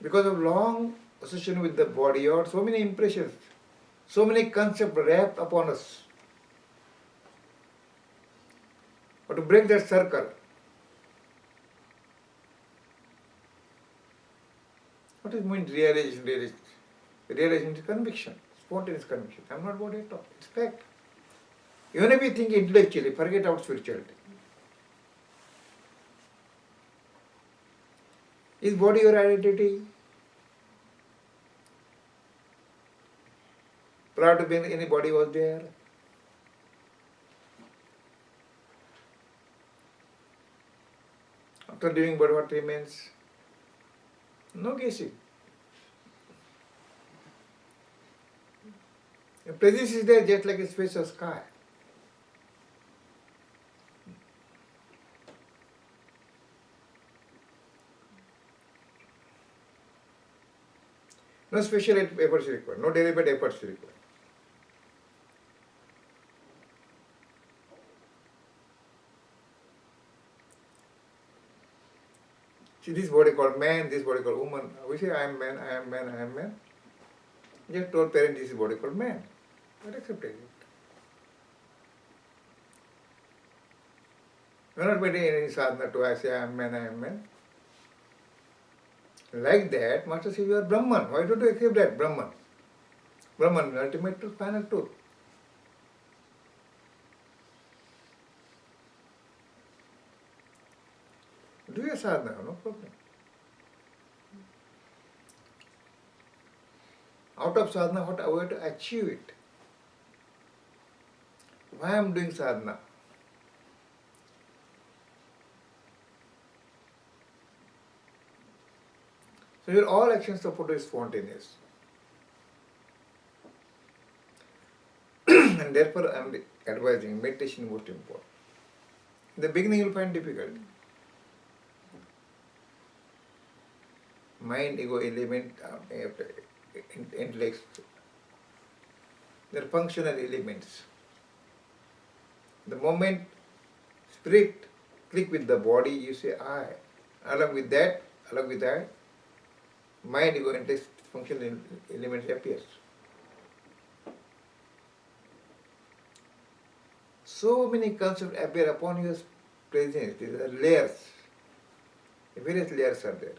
Because of long association with the body or so many impressions, so many concepts wrapped upon us. But to break that circle, what is mean realization? Realization is conviction, spontaneous conviction. I am not body at all. It's fact. Even if you think intellectually, forget about spirituality. Is body your identity? Prior to being any body was there? After leaving body, what remains? No guessing. The presence is there just like a space or sky. No special efforts required, no deliberate efforts required. See, this body called man, this body called woman. We say, I am man, I am man, I am man. Just told parents this is body called man. But accepted it. We are not making any sadhana to say, I am man, I am man. Like that, Master says, you are Brahman. Why don't you accept that, Brahman? Brahman, ultimate truth, final truth. Do your sadhana, no problem. Out of sadhana, what I want to achieve it. Why I am doing sadhana? So your all actions of photo is spontaneous. And therefore I am advising meditation is most important. In the beginning you will find difficulty. Mind, ego, element, intellect, they are functional elements. The moment spirit click with the body, you say I. Along with that, mind, ego, intellect, functional elements appears. So many concepts appear upon your presence. These are layers. Various layers are there.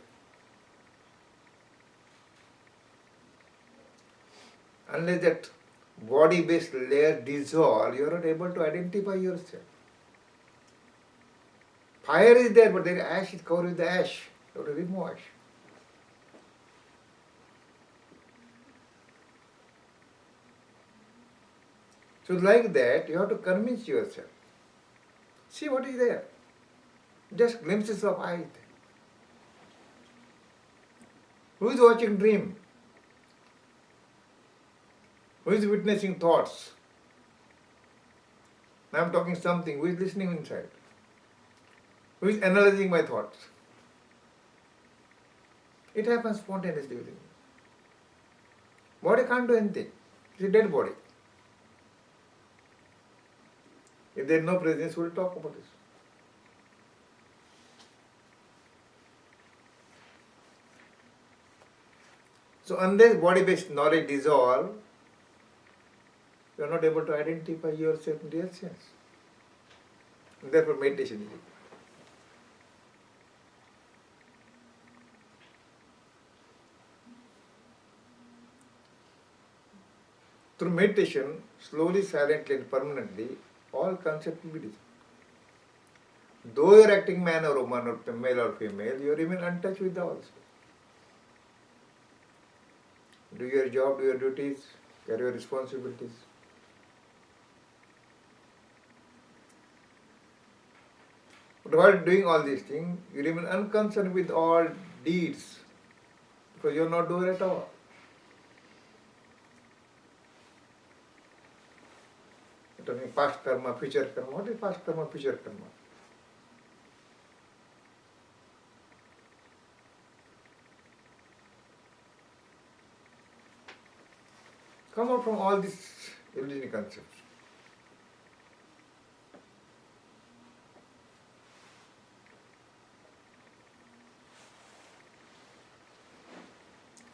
Unless that body-based layer dissolve, you are not able to identify yourself. Fire is there, but the ash is covered with the ash. You have to remove ash. So like that, you have to convince yourself. See what is there. Just glimpses of eyes. Who is watching dream? Who is witnessing thoughts? Now I am talking something. Who is listening inside? Who is analyzing my thoughts? It happens spontaneously within me. Body can't do anything. It's a dead body. If there is no presence, we will talk about this. So unless body-based knowledge dissolves, you are not able to identify yourself in real sense. And therefore meditation is required. Through meditation, slowly, silently and permanently, all concepts will be dissolved. Though you are acting man or woman or male or female, you remain untouched with the all. Do your job, do your duties, carry your responsibilities. But while doing all these things, you remain unconcerned with all deeds because you are not doer at all. You're talking past karma, future karma. What is past karma, future karma? Come out from all these illusionary concepts.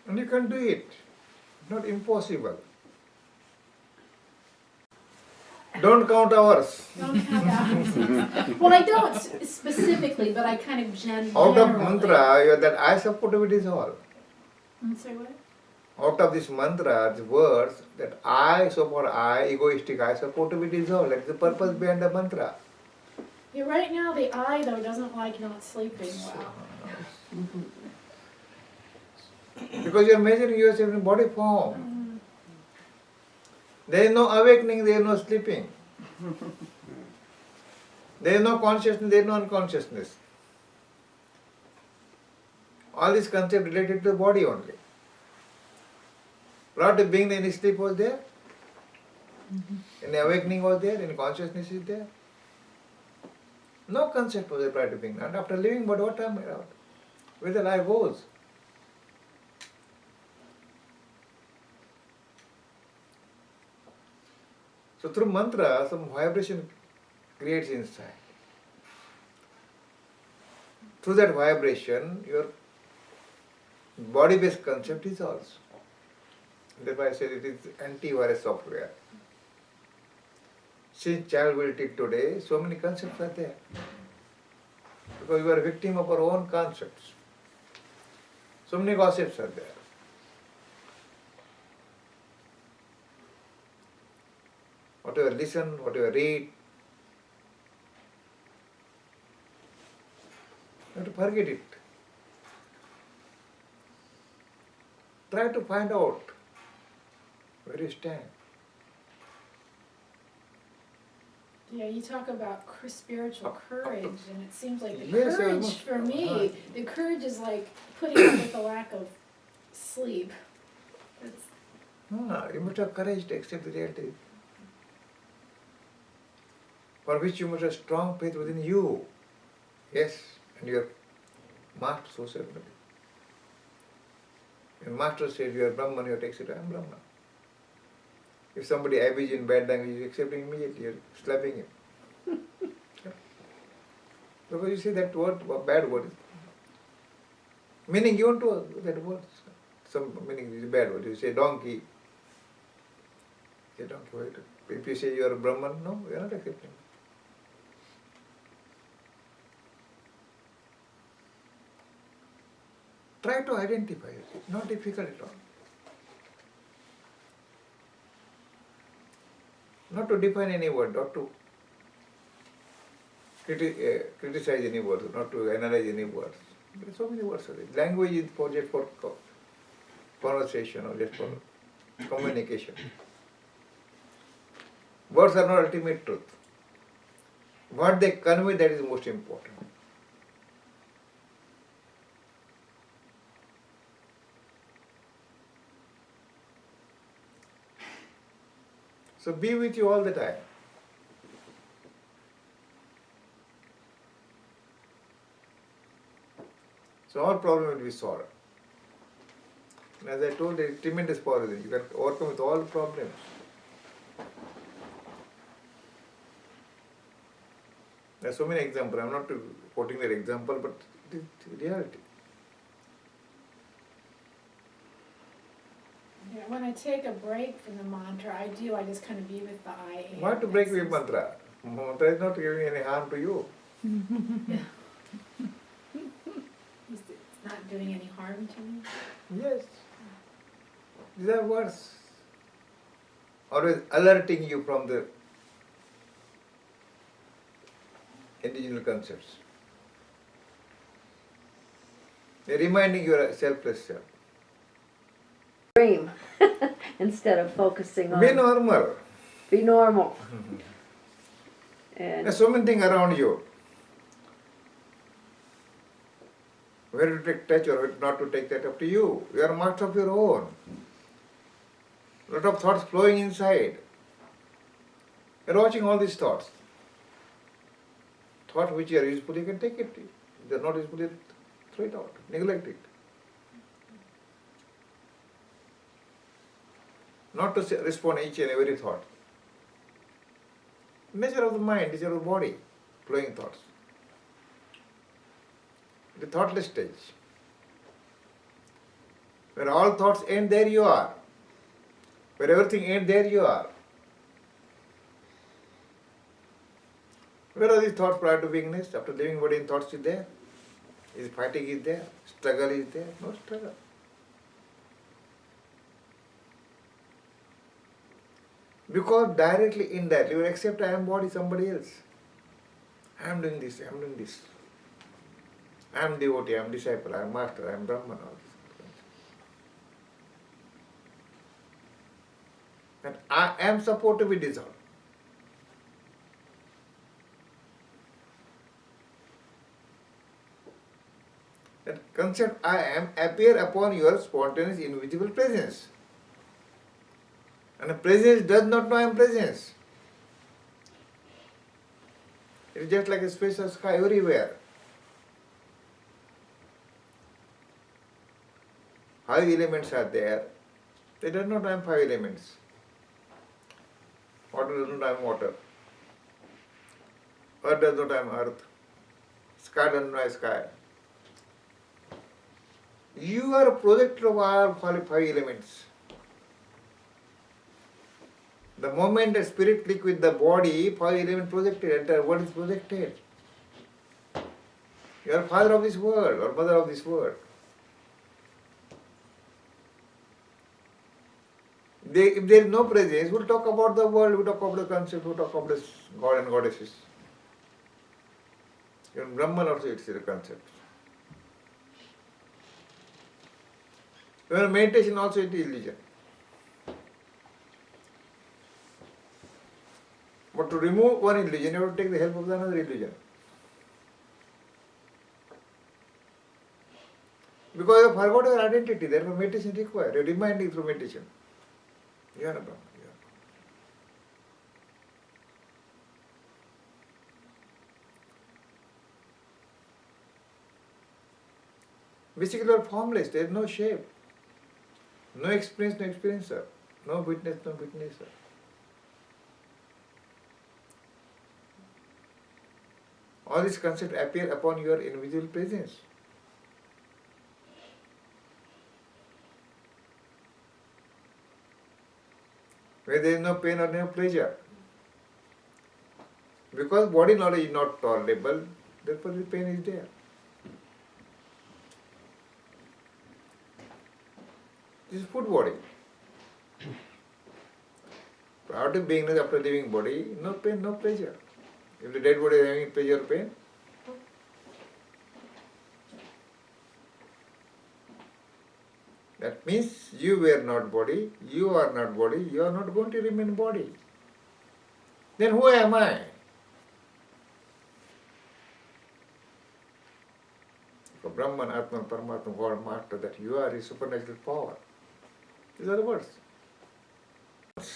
And you can do it. Not impossible. Don't count hours. Don't count hours. Well, I don't specifically, but I kind of generally. Out of mantra, you have that I support to be dissolved. Say what? Out of this mantra, the words, that I support I, egoistic I support to be dissolved. That's the purpose behind the mantra. Yeah, right now the I though doesn't like not sleeping well. Because you are measuring yourself in body form. There is no awakening, there is no sleeping. There is no consciousness, there is no unconsciousness. All these concepts related to the body only. Prior to being any sleep was there? Any awakening was there? Any consciousness is there? No concept was there prior to being. Not after living, but what time out? Where the life goes? So through mantra, some vibration creates inside. Through that vibration, your body-based concept dissolves. That's why I said it is antivirus software. Since childhood till today, so many concepts are there. Because we are a victim of our own concepts. So many gossips are there. Whatever listen, whatever read, you have to forget it. Try to find out where you stand. Yeah, you talk about spiritual courage, and it seems like the Yes, courage for me, the courage is like putting up with the lack of sleep. It's, You must have courage to accept the reality, for which you must have strong faith within you. Yes, and your master so said. When master said you are Brahman, you have to accept I am Brahman. If somebody abuses in bad language, you accept him immediately, you are slapping him. Because you say that word, bad word. Meaning given to that word. Some meaning is a bad word. You say donkey. Say donkey, wait. If you say you are a Brahman, no, you are not accepting. Try to identify it. It's not difficult at all. Not to define any word, not to criticize any words, not to analyze any words. There are so many words. Language is just for conversation or just for communication. Words are not ultimate truth. What they convey, that is most important. So be with you all the time. So all problem will be solved. And as I told, there is tremendous power in it. You can overcome with all problems. There are so many examples. I am not quoting their example, but it is reality. yeah, when I take a break from the mantra, I just kind of be with the I am. Why to break with mantra? Mantra is not giving any harm to you. It's not doing any harm to me. Yes. These are words. Always alerting you from the indigenous concepts. They are reminding your selfless self. Dream instead of focusing on Be normal. be normal. There are And so many things around you. Where to take touch or not to take that up to you. You are master of your own. Lot of thoughts flowing inside. You are watching all these thoughts. Thought which are useful, you can take it. If they are not useful, throw it out. Neglect it. Not to respond each and every thought. Nature of the mind, nature of the body, flowing thoughts. The thoughtless stage. When all thoughts end, there you are. When everything ends, there you are. Where are these thoughts prior to beingness? After leaving body, in thoughts is there? Is fatigue is there? Struggle is there? No struggle. Because directly, indirectly, you accept I am body, somebody else. I am doing this, I am doing this. I am devotee, I am disciple, I am master, I am Brahman, all this. And I am supposed to be dissolved. That concept I am appear upon your spontaneous invisible presence. And a presence does not know I am presence. It is just like a space of sky everywhere. Five elements are there. They do not know I am five elements. Water does not know I am water. Earth does not know I am earth. Sky does not know I am sky. You are a projector of all five elements. The moment the spirit click with the body, five elements projected, enter what is projected. You are father of this world or mother of this world. If there is no presence, we will talk about the world, we will talk about the concept, we will talk about the God and goddesses. Even Brahman also it's a concept. Even meditation also it is illusion. But to remove one illusion, you have to take the help of another illusion. Because you have forgotten your identity, therefore meditation is required. You are reminding through meditation. You are a Brahman. You are. Basically, you are formless. There is no shape. No experience, no experiencer. No witness, no witnesser. All these concepts appear upon your invisible presence. Where there is no pain or no pleasure. Because body knowledge is not tolerable, therefore the pain is there. This is food body. Prior to beingness, after leaving body, no pain, no pleasure. If the dead body is having pleasure or pain, that means you were not body, you are not body, you are not going to remain body. Then who am I? For Brahman, Atman, Paramatma, God, Master, that you are a supernatural power. These are the words.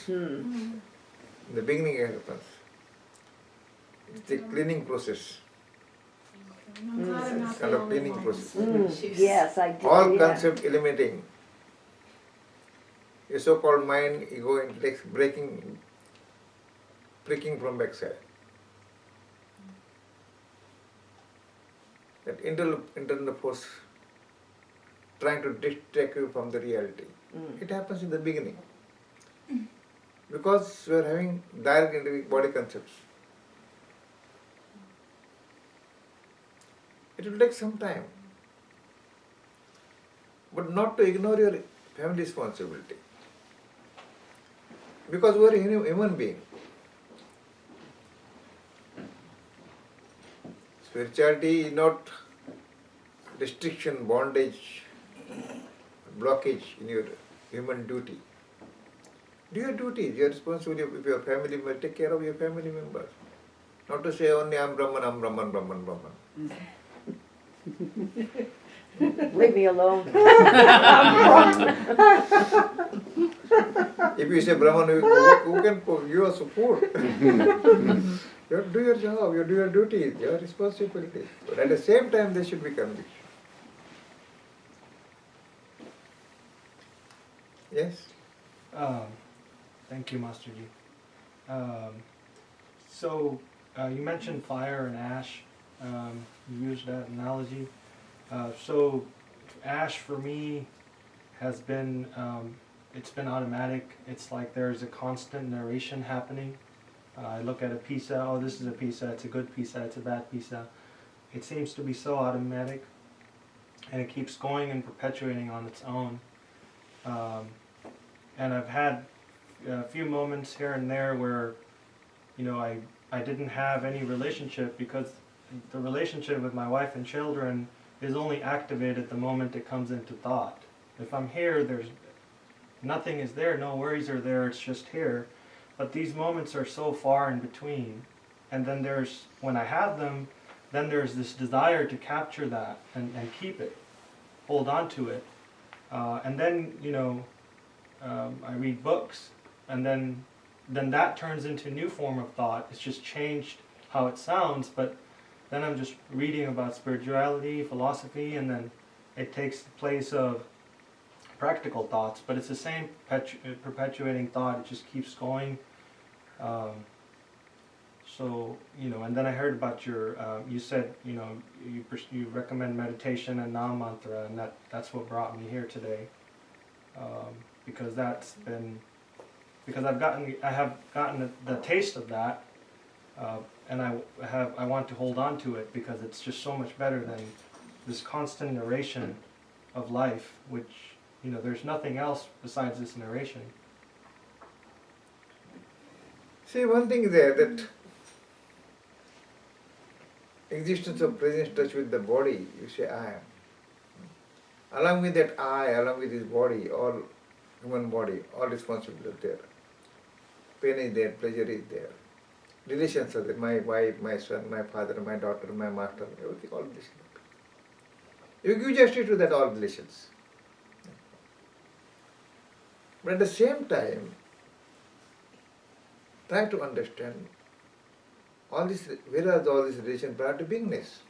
In the beginning it happens. It's a cleaning process. I'm glad I'm not It's the kind of only cleaning one. process. Yes, I did. All yeah. concept eliminating. A so-called mind, ego, intellect, breaking from backside. That internal force trying to distract you from the reality. It happens in the beginning. Because we are having direct into body concepts. It will take some time. But not to ignore your family responsibility. Because we are a human being. Spirituality is not restriction, bondage, blockage in your human duty. Do your duties, your responsibility with your family members, take care of your family members. Not to say only I'm Brahman, I'm Brahman, Brahman, Brahman. Leave me alone. If you say Brahman, who can give us food? You have to do your job, you do your duties, your responsibilities. But at the same time, there should be conviction. Yes? Thank you, Masterji. So, you mentioned fire and ash. You used that analogy. So, ash for me has been, it's been automatic. It's like there's a constant narration happening. I look at a pizza, oh, this is a pizza, it's a good pizza, it's a bad pizza. It seems to be so automatic, and it keeps going and perpetuating on its own. And I've had a few moments here and there where, you know, I didn't have any relationship, because the relationship with my wife and children is only activated the moment it comes into thought. If I'm here, there's nothing is there, no worries are there, it's just here. But these moments are so far in between. And then there's, when I have them, then there's this desire to capture that and keep it, hold on to it. And then, you know, I read books, and then that turns into a new form of thought. It's just changed how it sounds, but then I'm just reading about spirituality, philosophy, and then it takes the place of practical thoughts, but it's the same perpetuating thought. It just keeps going. So, you know, and then I heard about your, you said, you know, you recommend meditation and Nam mantra, and that's what brought me here today. Because that's been, because I have gotten the taste of that, and I want to hold on to it, because it's just so much better than this constant narration of life, which, you know, there's nothing else besides this narration. See, one thing there, that existence of presence touch with the body, you say I am. Along with that I, along with his body, all human body, all responsibility are there. Pain is there, pleasure is there. Relations are there, my wife, my son, my father, my daughter, my master, everything, all this. You give justice to that all relations. But at the same time, try to understand all this, where are all these relations prior to beingness?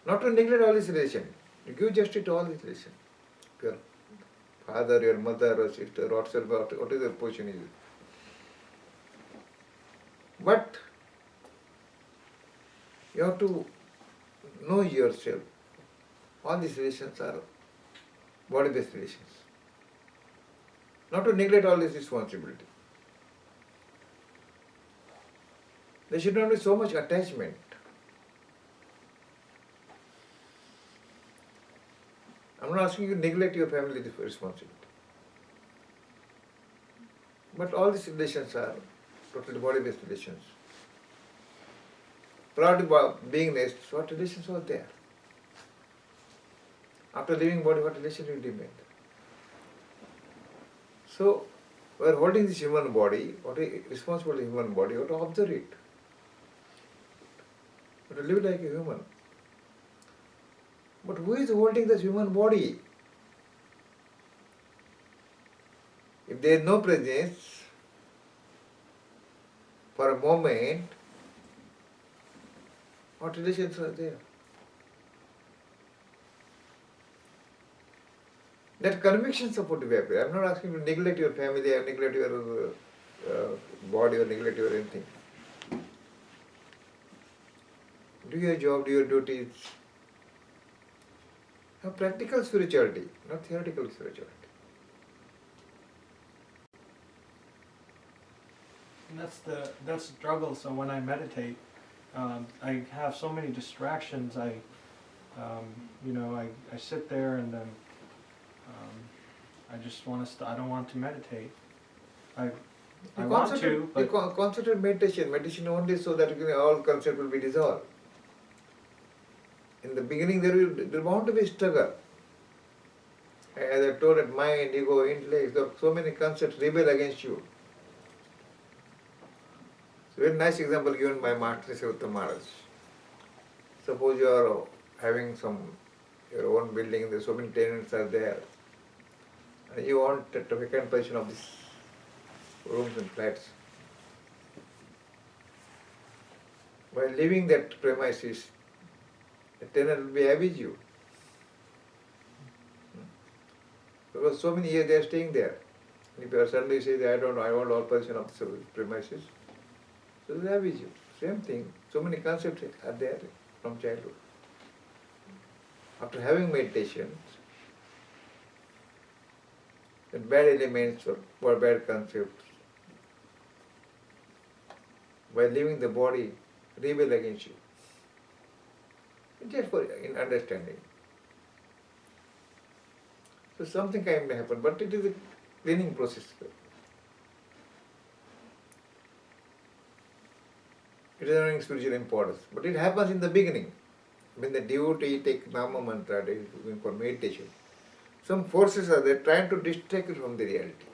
Not to neglect all these relations. You give justice to all these relations. Your father, your mother, or sister, whatsoever, whatever the position is. But you have to know yourself. All these relations are body-based relations. Not to neglect all this responsibility. There should not be so much attachment. I'm not asking you to neglect your family responsibility. But all these relations are totally body-based relations. Prior to beingness, what relations were there? After leaving body, what relation will remain? So, we are holding this human body, what is responsible for the human body, you have to observe it. You have to live like a human. But who is holding this human body? If there is no presence, for a moment, what relations are there? That conviction is supposed to be appear. I am not asking you to neglect your family or neglect your body or neglect your anything. Do your job, do your duties. Have practical spirituality, not theoretical spirituality. And that's the struggle. So when I meditate, I have so many distractions. You know, I sit there and then I just want to. I don't want to meditate. I want to, but you concentrate meditation only so that all concept will be dissolved. In the beginning, there bound to be struggle. As I told, that mind, ego, intellect, there are so many concepts rebel against you. So, very nice example given by Master Sivata Maharaj. Suppose you are having your own building, there are so many tenants are there, and you want a vacant position of these rooms and flats. While leaving that premises, the tenant will be happy with you. Because so many years they are staying there. And if you are suddenly say that I want all possession of the premises, so they are with you. Same thing. So many concepts are there from childhood. After having meditation, the bad elements or bad concepts, by leaving the body, rebel against you. Just for in understanding. So something kind may happen, but it is a cleaning process. It is not spiritual importance, but it happens in the beginning. When the devotee take Nama Mantra, they is going for meditation. Some forces are there trying to distract you from the reality.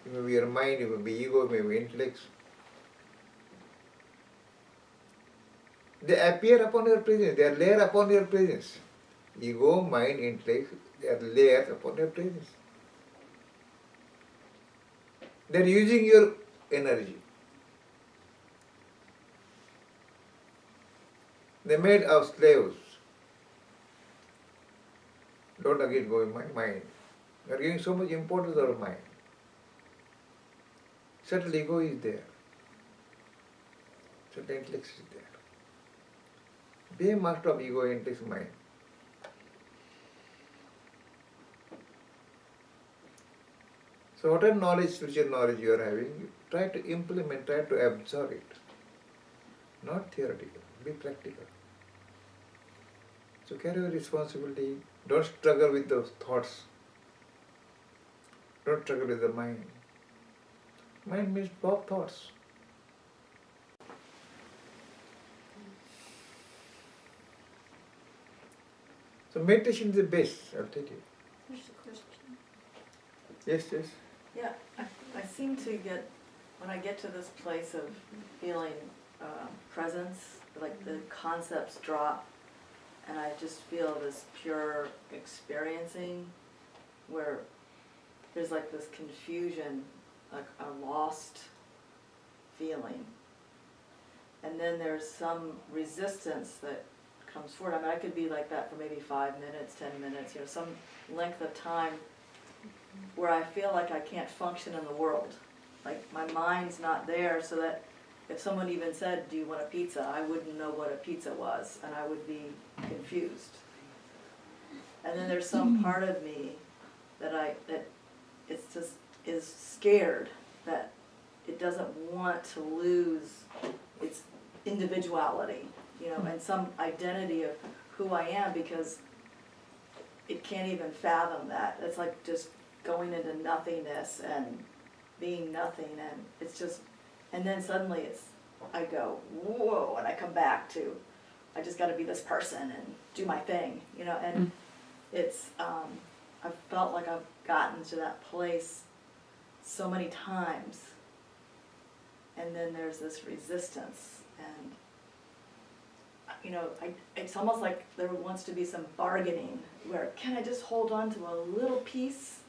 It may be your mind, it may be ego, it may be intellect. They appear upon your presence, they are layer upon your presence. Ego, mind, intellect, they are layers upon your presence. They are using your energy. They made us slaves. Don't again go in my mind. You are giving so much importance to our mind. Subtle ego is there. Subtle intellect is there. Be a master of ego, intellect, mind. So whatever knowledge, spiritual knowledge you are having, you try to implement, try to absorb it. Not theoretical, be practical. So carry your responsibility. Don't struggle with those thoughts. Don't struggle with the mind. Mind means block thoughts. So meditation is the best, I'll tell you. There's a question. Yes, yes. Yeah, I seem to get, when I get to this place of feeling presence, like the concepts drop, and I just feel this pure experiencing where there's like this confusion, like a lost feeling. And then there's some resistance that comes forward. I mean, I could be like that for maybe 5 minutes, 10 minutes, you know, some length of time where I feel like I can't function in the world. Like my mind's not there, so that if someone even said, do you want a pizza, I wouldn't know what a pizza was, and I would be confused. And then there's some part of me that it's just is scared that it doesn't want to lose its individuality, you know, and some identity of who I am, because it can't even fathom that. It's like just going into nothingness and being nothing, and it's just, and then suddenly I go, whoa, and I come back to, I just gotta be this person and do my thing, you know, and it's, I've felt like I've gotten to that place so many times, and then there's this resistance, and, you know, it's almost like there wants to be some bargaining, where, can I just hold on to a little piece?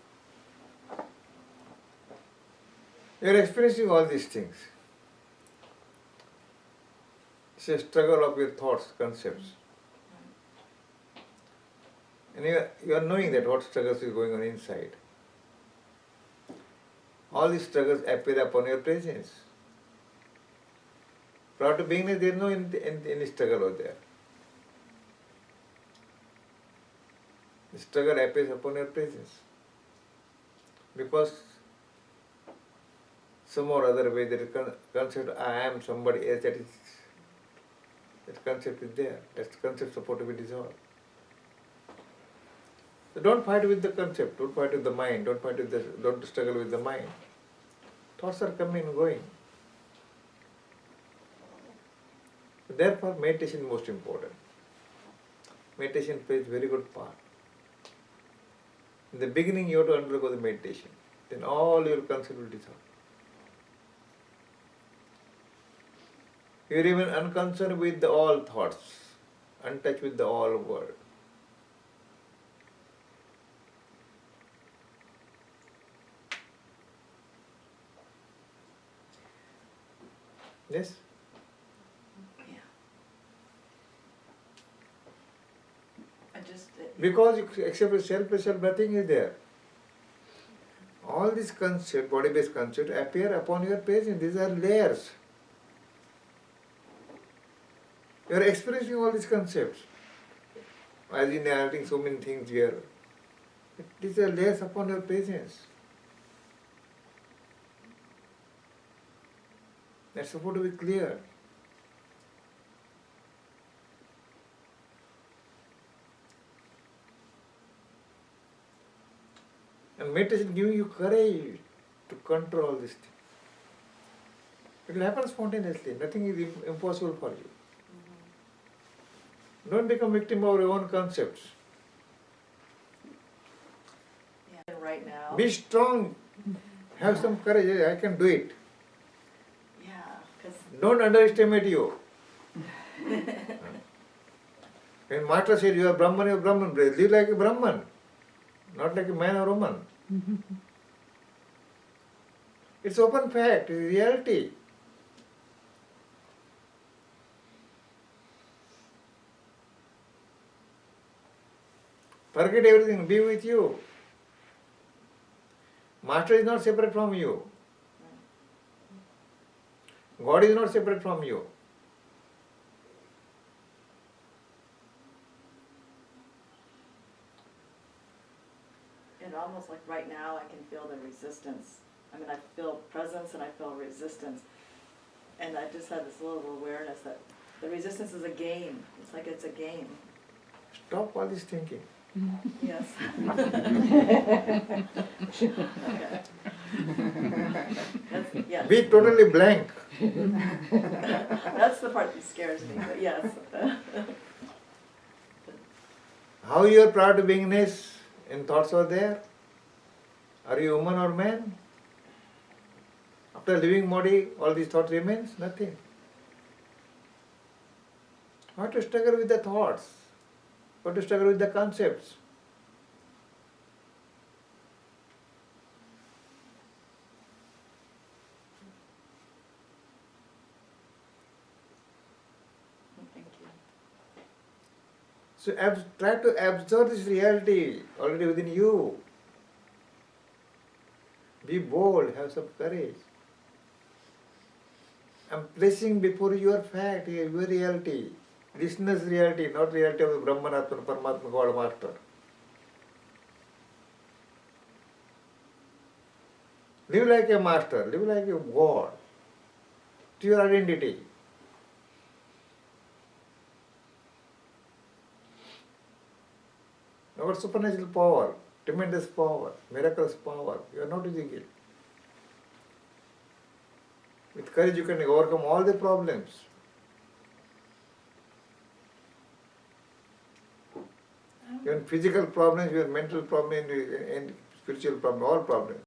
You are experiencing all these things. It's a struggle of your thoughts, concepts. And you are knowing that what struggles is going on inside. All these struggles appear upon your presence. Prior to being there is no any struggle over there. The struggle appears upon your presence. Because some or other way there is concept, I am somebody else, that concept is there. That concept is supposed to be dissolved. So don't fight with the concept, don't fight with the mind, don't struggle with the mind. Thoughts are coming and going. Therefore meditation is most important. Meditation plays a very good part. In the beginning you have to undergo the meditation. Then all your concept will dissolve. You are even unconcerned with all thoughts, untouched with the all world. Yes? Yeah. Because except for self, nothing is there. All these concepts, body-based concepts, appear upon your presence. These are layers. You are experiencing all these concepts. As in narrating so many things here, It is a layers upon your presence. That's supposed to be clear. And meditation giving you courage to control this thing. It will happen spontaneously. Nothing is impossible for you. Don't become victim of your own concepts. Yeah. And right now. Be strong. Have some courage. I can do it. Yeah, because Don't underestimate you. When Master said you are Brahman, you are Brahman. Live like a Brahman, not like a man or woman. It's open fact, it's reality. Forget everything, be with you. Master is not separate from you. God is not separate from you. and almost like right now I can feel the resistance. I mean, I feel presence and I feel resistance. And I just had this little awareness that the resistance is a game. It's like it's a game. Stop all this thinking. Yes. Okay. That's, yes. Be totally blank. That's the part that scares me, but yes. How your prior to beingness and thoughts are there? Are you woman or man? After leaving body, all these thoughts remains? Nothing. What to struggle with the thoughts? What to struggle with the concepts? Thank you. So try to absorb this reality already within you. Be bold, have some courage. I'm placing before you your fact, your reality. Listener's reality, not reality of the Brahman, Atman, Paramatma, God, Master. Live like a master, live like a God. To your identity. Our supernatural power, tremendous power, miraculous power. You are not using it. With courage you can overcome all the problems. Even physical problems, even mental problems, and spiritual problems, all problems.